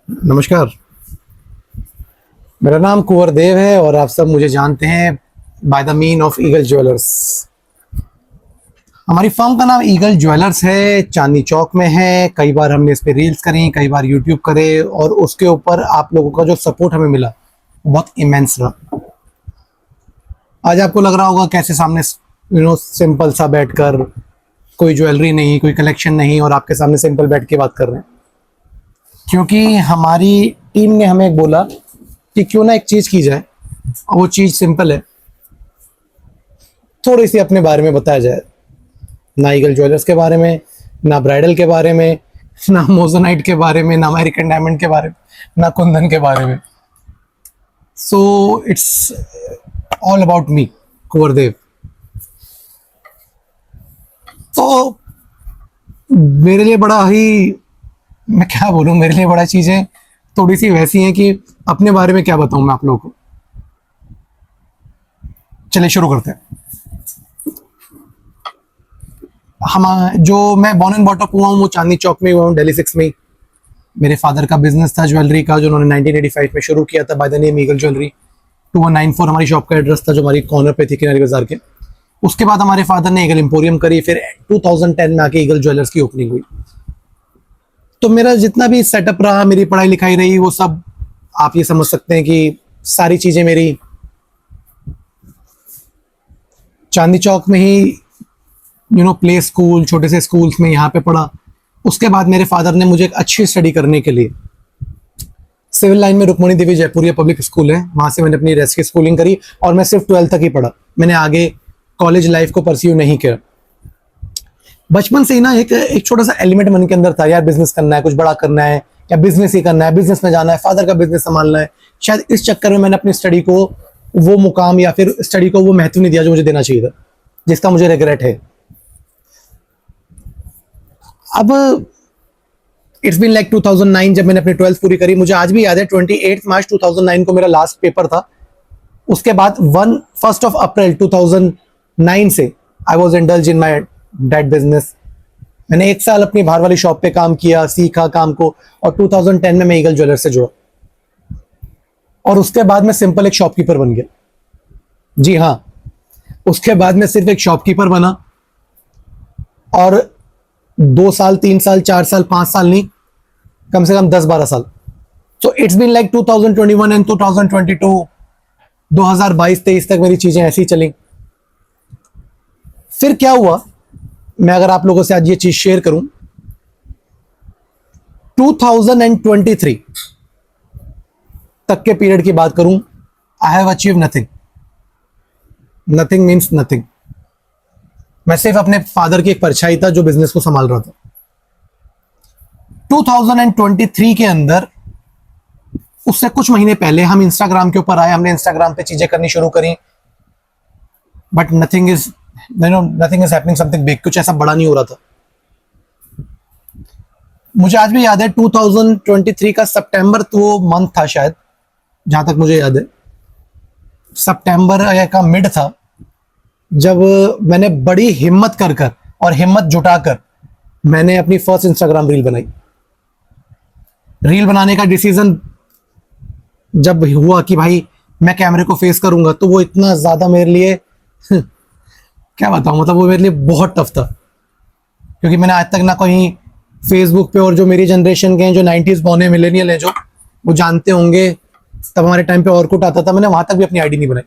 नमस्कार। मेरा नाम कुंवर देव है और आप सब मुझे जानते हैं by the mean of eagle jewellers. हमारी फर्म का नाम ईगल ज्वेलर्स है, चांदनी चौक में है। कई बार हमने इस पे रील्स करी, कई बार यूट्यूब करे और उसके ऊपर आप लोगों का जो सपोर्ट हमें मिला बहुत इमेंस रहा। आज आपको लग रहा होगा कैसे सामने सिंपल सा बैठकर, कोई ज्वेलरी नहीं, कोई कलेक्शन नहीं, और आपके सामने सिंपल बैठ के बात कर रहे हैं। क्योंकि हमारी टीम ने हमें बोला कि क्यों ना एक चीज की जाए, और वो चीज सिंपल है। थोड़ी सी अपने बारे में बताया जाए, ना ईगल ज्वेलर्स के बारे में, ना ब्राइडल के बारे में, ना मोजोनाइट के बारे में, ना अमेरिकन डायमंड के बारे में, ना कुंदन के बारे में। So it's all about me, Kunwar Dev. तो मेरे लिए बड़ा ही, मैं क्या बोलूं, मेरे लिए बड़ा चीजें थोड़ी सी वैसी हैं कि अपने बारे में क्या बताऊं मैं आप लोगों को। चलिए शुरू करते हैं। हम जो मैं बॉर्न एंड बॉटअप हुआ हूँ वो चांदनी चौक में हुआ हूँ, दिल्ली 6 में। मेरे फादर का बिजनेस था ज्वेलरी का, जो उन्होंने 1985 में शुरू किया था by the name eagle jewellery. 2194 हमारी शॉप का एड्रेस था, जो हमारी कॉर्नर पे थी किनारी बाजार के। उसके बाद हमारे फादर ने ईगल एम्पोरियम करी, फिर 2010 में आके ईगल ज्वेलर्स की ओपनिंग हुई। तो मेरा जितना भी सेटअप रहा, मेरी पढ़ाई लिखाई रही, वो सब आप ये समझ सकते हैं कि सारी चीजें मेरी चांदनी चौक में ही, प्ले स्कूल, छोटे से स्कूल्स में यहाँ पे पढ़ा। उसके बाद मेरे फादर ने मुझे एक अच्छी स्टडी करने के लिए सिविल लाइन में रुक्मणी देवी जयपुरिया पब्लिक स्कूल है, वहां से मैंने अपनी रेस्ट की स्कूलिंग करी और मैं सिर्फ 12th तक ही पढ़ा। मैंने आगे कॉलेज लाइफ को परस्यू नहीं किया। बचपन से ही ना एक एक छोटा सा एलिमेंट मन के अंदर था, यार बिजनेस करना है, कुछ बड़ा करना है, या बिजनेस ही करना है, बिजनेस में जाना है, फादर का बिजनेस संभालना है। शायद इस चक्कर में मैंने अपनी स्टडी को वो मुकाम या फिर स्टडी को वो महत्व नहीं दिया जो मुझे देना चाहिए था, जिसका मुझे रिग्रेट है। अब इट्स बीन लाइक 2009 जब मैंने अपनी 12th पूरी करी। मुझे आज भी याद है 28 मार्च 2009 को मेरा लास्ट पेपर था। उसके बाद 1 अप्रैल 2009 से I was indulge in my dad business. मैंने 1 साल अपनी बाहर वाली शॉप पे काम किया, सीखा काम को, और 2010 में मैं ईगल ज्वेलर से जुड़ा। और उसके बाद मैं सिंपल एक शॉपकीपर बन गया। जी हाँ, उसके बाद मैं सिर्फ एक शॉपकीपर बना, और 2 साल, 3 साल, 4 साल, 5 साल नहीं, कम से कम 10-12 साल। So it's been like 2021 and 2022, 2022-23 तक मेरी चीजें ऐसी चली। फिर क्या हुआ, मैं अगर आप लोगों से आज ये चीज शेयर करूं, 2023 तक के पीरियड की बात करूं, I have achieve nothing. Nothing means nothing. मैं सिर्फ अपने फादर की एक परछाई था जो बिजनेस को संभाल रहा था। 2023 के अंदर, उससे कुछ महीने पहले हम इंस्टाग्राम के ऊपर आए, हमने इंस्टाग्राम पे चीजें करनी शुरू करी, but nothing is happening something big. कुछ ऐसा बड़ा नहीं हो रहा था। मुझे आज भी याद है 2023 का सितंबर, तो वो मंथ था शायद, जहां तक मुझे याद है सितंबर का मिड था, जब मैंने बड़ी हिम्मत कर और हिम्मत जुटाकर मैंने अपनी फर्स्ट इंस्टाग्राम रील बनाई। रील बनाने का डिसीजन जब हुआ कि भाई मैं कैमरे को फेस करूंगा, तो वो इतना ज्यादा मेरे लिए क्या बताऊं, मतलब वो मेरे लिए बहुत टफ था। क्योंकि मैंने आज तक ना कहीं फेसबुक पे, और जो मेरी जनरेशन के हैं, जो 90s बॉर्न है, मिलेनियल है, जो वो जानते होंगे, तब हमारे टाइम पे ऑर्कुट आता था, मैंने वहां तक भी अपनी आईडी नहीं बनाई।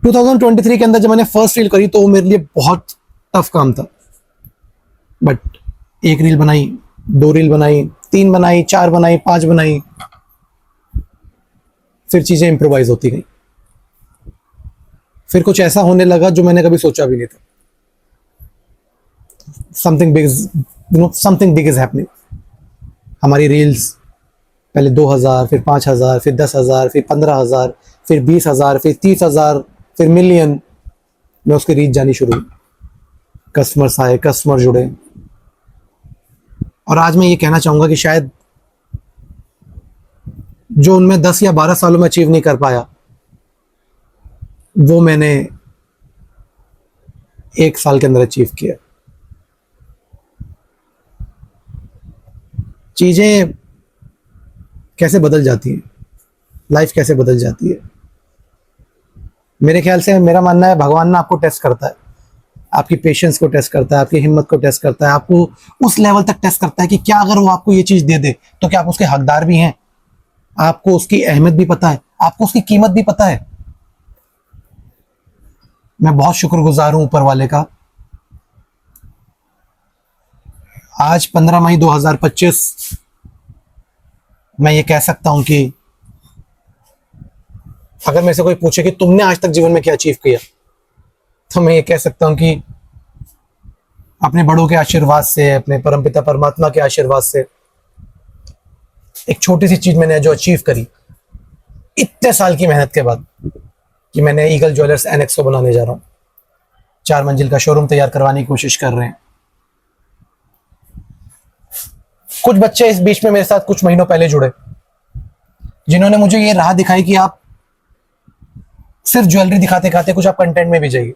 2023 के अंदर जब मैंने फर्स्ट रील करी, तो वो मेरे लिए बहुत टफ काम था। बट एक रील बनाई, 2 रील बनाई, 3 बनाई, 4 बनाई, 5 बनाई, फिर चीजें इंप्रोवाइज होती गई। फिर कुछ ऐसा होने लगा जो मैंने कभी सोचा भी नहीं था। Something big is happening. हमारी रील्स पहले 2000, फिर 5000, फिर 10,000, फिर 15,000, फिर 20,000, फिर 30,000, फिर मिलियन में उसकी रीच जानी शुरू हुई। कस्टमर्स आए, कस्टमर जुड़े, और आज मैं ये कहना चाहूंगा कि शायद जो उनमें 10 या 12 सालों में अचीव नहीं कर पाया, वो मैंने 1 साल के अंदर अचीव किया। चीजें कैसे बदल जाती है, लाइफ कैसे बदल जाती है। मेरे ख्याल से, मेरा मानना है, भगवान ना आपको टेस्ट करता है, आपकी पेशेंस को टेस्ट करता है, आपकी हिम्मत को टेस्ट करता है, आपको उस लेवल तक टेस्ट करता है कि क्या अगर वो आपको ये चीज दे दे तो क्या आप उसके हकदार भी हैं, आपको उसकी अहमियत भी पता है, आपको उसकी कीमत भी पता है। मैं बहुत शुक्रगुजार हूं ऊपर वाले का। आज 15 मई 2025 मैं ये कह सकता हूं कि अगर मेरे से कोई पूछे कि तुमने आज तक जीवन में क्या अचीव किया, तो मैं ये कह सकता हूं कि अपने बड़ों के आशीर्वाद से, अपने परमपिता परमात्मा के आशीर्वाद से एक छोटी सी चीज मैंने जो अचीव करी इतने साल की मेहनत के बाद, कि मैंने ईगल ज्वेलर्स एनेक्सो बनाने जा रहा हूं, 4 मंजिल का शोरूम तैयार करवाने की कोशिश कर रहे हैं। कुछ बच्चे इस बीच में मेरे साथ कुछ महीनों पहले जुड़े, जिन्होंने मुझे ये राह दिखाई कि आप सिर्फ ज्वेलरी दिखाते दिखाते कुछ आप कंटेंट में भी जाइए।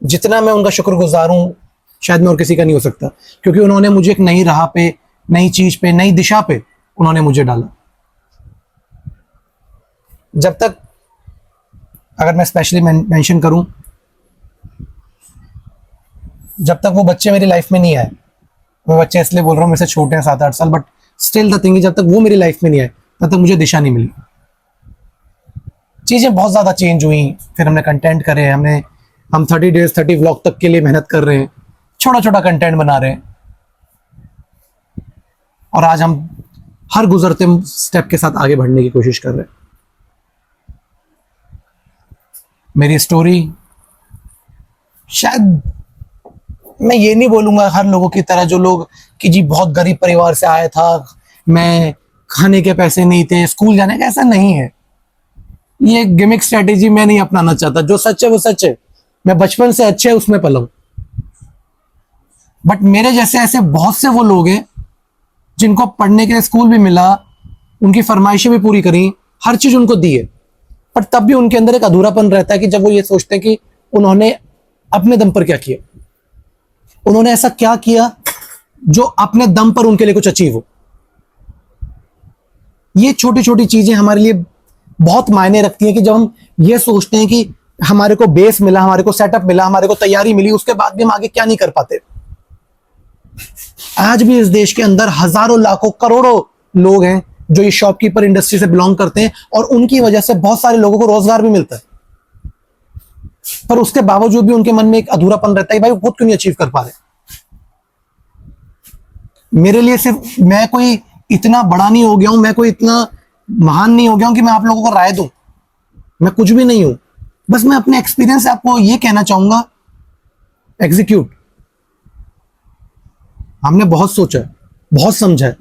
जितना मैं उनका शुक्रगुजार हूं, शायद मैं और किसी का नहीं हो सकता, क्योंकि उन्होंने मुझे एक नई राह पे, नई चीज पे, नई दिशा पे उन्होंने मुझे डाला। जब तक, अगर मैं स्पेशली मेंशन करूं, जब तक वो बच्चे मेरी लाइफ में नहीं आए, मैं बच्चे इसलिए बोल रहा हूं, मेरे से छोटे हैं 7-8 साल, बट स्टिल द थिंग, जब तक वो मेरी लाइफ में नहीं आए तब तक मुझे दिशा नहीं मिली। चीजें बहुत ज्यादा चेंज हुई, फिर हमने कंटेंट करे, हम 30 डेज 30 व्लॉग तक के लिए मेहनत कर रहे हैं, छोटा छोटा कंटेंट बना रहे हैं, और आज हम हर गुजरते स्टेप के साथ आगे बढ़ने की कोशिश कर रहे हैं। मेरी स्टोरी, शायद मैं ये नहीं बोलूंगा हर लोगों की तरह, जो लोग कि जी बहुत गरीब परिवार से आया था, मैं खाने के पैसे नहीं थे, स्कूल जाने का, ऐसा नहीं है। ये गिमिक स्ट्रेटेजी मैं नहीं अपनाना चाहता। जो सच है वो सच है, मैं बचपन से अच्छे उसमें पला हूं। बट मेरे जैसे ऐसे बहुत से वो लोग हैं जिनको पढ़ने के लिए स्कूल भी मिला, उनकी फरमाइशें भी पूरी करी, हर चीज उनको दी है, पर तब भी उनके अंदर एक अधूरापन रहता है कि जब वो ये सोचते हैं कि उन्होंने अपने दम पर क्या किया, उन्होंने ऐसा क्या किया जो अपने दम पर उनके लिए कुछ अचीव हो। ये छोटी छोटी चीजें हमारे लिए बहुत मायने रखती हैं कि जब हम ये सोचते हैं कि हमारे को बेस मिला, हमारे को सेटअप मिला, हमारे को तैयारी मिली, उसके बाद भी हम आगे क्या नहीं कर पाते। आज भी इस देश के अंदर हजारों, लाखों, करोड़ों लोग हैं जो इस शॉपकीपर इंडस्ट्री से बिलोंग करते हैं, और उनकी वजह से बहुत सारे लोगों को रोजगार भी मिलता है, पर उसके बावजूद भी उनके मन में एक अधूरापन रहता है, भाई वो खुद क्यों नहीं अचीव कर पा रहे। मेरे लिए सिर्फ, मैं कोई इतना बड़ा नहीं हो गया हूं, मैं कोई इतना महान नहीं हो गया हूं कि मैं आप लोगों को राय दूं, मैं कुछ भी नहीं हूं। बस मैं अपने एक्सपीरियंस से आपको ये कहना चाहूंगा, एग्जीक्यूट। हमने बहुत सोचा है, बहुत समझा है,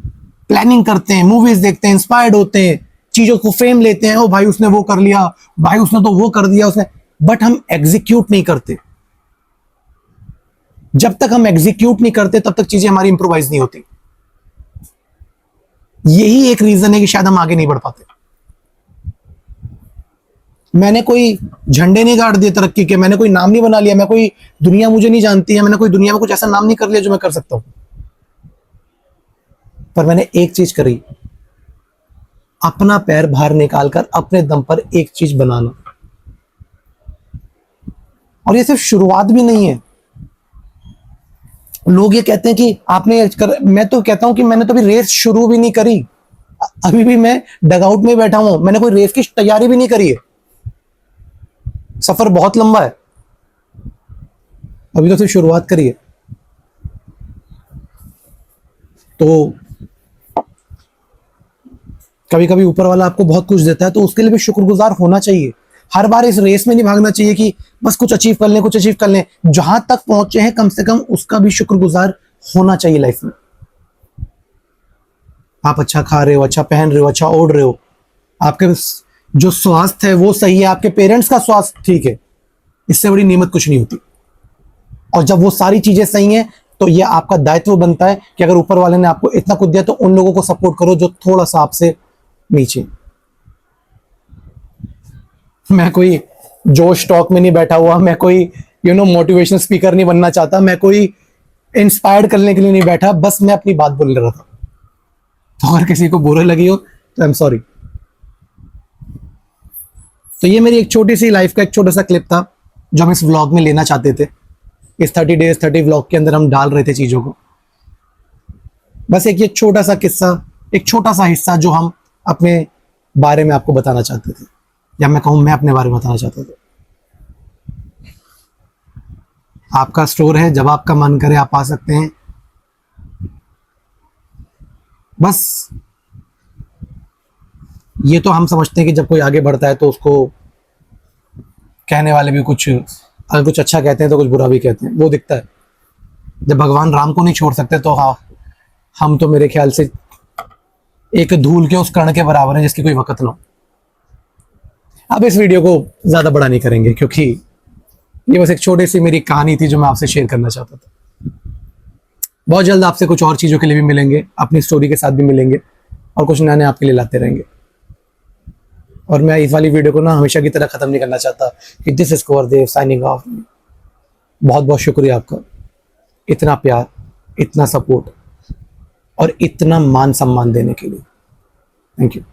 प्लानिंग करते हैं, मूवीज देखते हैं, इंस्पायर्ड होते हैं, चीजों को फेम लेते हैं, ओ भाई उसने वो कर लिया, भाई उसने तो वो कर दिया उसने, बट हम एग्जीक्यूट नहीं करते। जब तक हम एग्जीक्यूट नहीं करते तब तक चीजें हमारी इंप्रोवाइज नहीं होती। यही एक रीजन है कि शायद हम आगे नहीं बढ़ पाते। मैंने कोई झंडे नहीं गाड़ दिए तरक्की के, मैंने कोई नाम नहीं बना लिया, मैं कोई, दुनिया मुझे नहीं जानती है, मैंने कोई दुनिया में कुछ ऐसा नाम नहीं कर लिया जो मैं कर सकता हूं, पर मैंने एक चीज करी, अपना पैर बाहर निकालकर अपने दम पर एक चीज बनाना। और ये सिर्फ शुरुआत भी नहीं है। लोग ये कहते हैं कि आपने मैं तो कहता हूं कि मैंने तो अभी रेस शुरू भी नहीं करी, अभी भी मैं डगआउट में बैठा हूं, मैंने कोई रेस की तैयारी भी नहीं करी है। सफर बहुत लंबा है, अभी तो सिर्फ शुरुआत करी है। तो कभी कभी ऊपर वाला आपको बहुत कुछ देता है, तो उसके लिए भी शुक्रगुजार होना चाहिए। हर बार इस रेस में नहीं भागना चाहिए कि बस कुछ अचीव कर लें, कुछ अचीव कर लें। जहां तक पहुंचे हैं कम से कम उसका भी शुक्रगुजार होना चाहिए लाइफ में। आप अच्छा खा रहे हो, अच्छा पहन रहे हो, अच्छा ओढ़ रहे हो, आपके जो स्वास्थ्य है वो सही है, आपके पेरेंट्स का स्वास्थ्य ठीक है, इससे बड़ी नेमत कुछ नहीं होती। और जब वो सारी चीजें सही हैं तो ये आपका दायित्व बनता है कि अगर ऊपर वाले ने आपको इतना कुछ दिया तो उन लोगों को सपोर्ट करो जो थोड़ा सा आपसे नीचे। मैं कोई जोश टॉक में नहीं बैठा हुआ, मैं कोई मोटिवेशनल स्पीकर नहीं बनना चाहता, मैं कोई इंस्पायर्ड करने के लिए नहीं बैठा, बस मैं अपनी बात बोल रहा था। तो अगर किसी को बुरा लगी हो तो आई एम सॉरी। तो ये मेरी एक छोटी सी लाइफ का एक छोटा सा क्लिप था जो हम इस व्लॉग में लेना चाहते थे। इस 30 डेज 30 व्लॉग के अंदर हम डाल रहे थे चीज़ों को। बस एक ये छोटा सा किस्सा, एक छोटा सा हिस्सा जो हम अपने बारे में आपको बताना चाहते थे, या मैं कहूँ मैं अपने बारे में बताना चाहता था। आपका स्टोर है, जब आपका मन करे आप आ सकते हैं। बस ये तो हम समझते हैं कि जब कोई आगे बढ़ता है तो उसको कहने वाले भी कुछ, अगर कुछ अच्छा कहते हैं तो कुछ बुरा भी कहते हैं, वो दिखता है। जब भगवान राम को नहीं छोड़ सकते तो हाँ, हम तो मेरे ख्याल से एक धूल के उस कण के बराबर हैं जिसकी कोई वक़्त ना हो। अब इस वीडियो को ज़्यादा बड़ा नहीं करेंगे क्योंकि ये बस एक छोटी सी मेरी कहानी थी जो मैं आपसे शेयर करना चाहता था। बहुत जल्द आपसे कुछ और चीज़ों के लिए भी मिलेंगे, अपनी स्टोरी के साथ भी मिलेंगे और कुछ नए नए आपके लिए लाते रहेंगे। और मैं इस वाली वीडियो को ना हमेशा की तरह ख़त्म नहीं करना चाहता कि this is Kunwar Dev signing off. बहुत बहुत शुक्रिया आपका, इतना प्यार, इतना सपोर्ट और इतना मान सम्मान देने के लिए। Thank you.